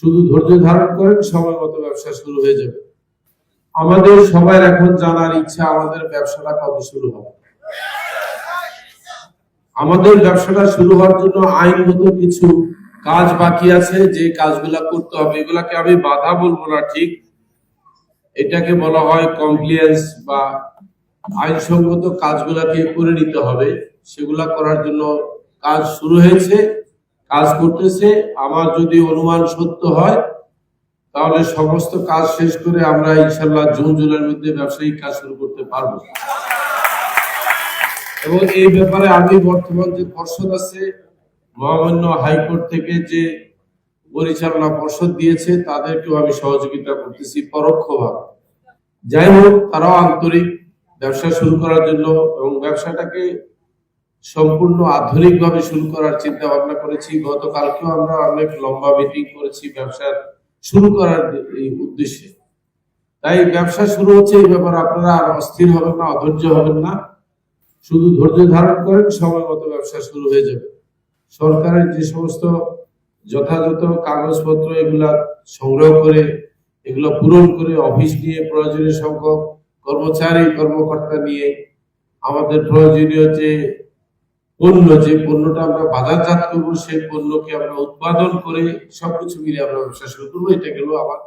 শুধু ধৈর্য ধারণ করেন, সময় মতো ব্যবসা শুরু হয়ে যাবে। আমাদের সবার এখন জানার ইচ্ছা, আমাদের ব্যবসাটা কবে শুরু হবে। আমাদের ব্যবসাটা শুরু হওয়ার জন্য আইনগত কিছু কাজ বাকি আছে, যে কাজগুলা করতে হবে। এগুলাকে আমি বাধা বলবো না, ঠিক, এটাকে বলা হয় কমপ্লিয়েন্স বা আইনসঙ্গত কাজগুলাকে করে নিতে হবে। সেগুলা করার জন্য কাজ শুরু হয়েছে, কাজ করতেছে। আমার যদি অনুমান সত্য হয়, তাহলে সমস্ত কাজ শেষ করে আমরা ইনশাল্লাহ জুন জুলাইয়ের মধ্যে ব্যবসায়িক কাজ শুরু করতে পারবো। এবং এই ব্যাপারে আমি বর্তমান যে পর্ষদ আছে, মহামান্য হাইকোর্ট থেকে যে পরিচালনা পর্ষদ দিয়েছে, তাদেরকেও আমি সহযোগিতা করতেছি পরোক্ষভাবে। যাই হোক, তারাও আন্তরিক ব্যবসা শুরু করার জন্য এবং ব্যবসাটাকে সম্পূর্ণ আধুনিকভাবে শুরু করার চিন্তা ভাবনা করেছি। গতকালকেও আমরা অনেক লম্বা মিটিং করেছি ব্যবসা শুরু করার এই উদ্দেশ্যে। তাই ব্যবসা শুরু হচ্ছে, এই ব্যাপারে আপনারা আর অস্থির হবেন না, অধৈর্য হবেন না, শুধু ধৈর্য ধারণ করেন, সময় মতো ব্যবসা শুরু হয়ে যাবে। সরকারের যে সমস্ত যথাযথ কাগজপত্র, এগুলা সংগ্রহ করে, এগুলো পূরণ করে, অফিস নিয়ে প্রয়োজনীয় সংখ্যক কর্মচারী কর্মকর্তা নিয়ে আমাদের প্রয়োজনীয় যে পণ্যটা আমরা বাজারজাত করবো, সেই পণ্যকে আমরা উৎপাদন করে সবকিছু মিলে আমরা ব্যবসা শুরু করবো। এটা গেল আমার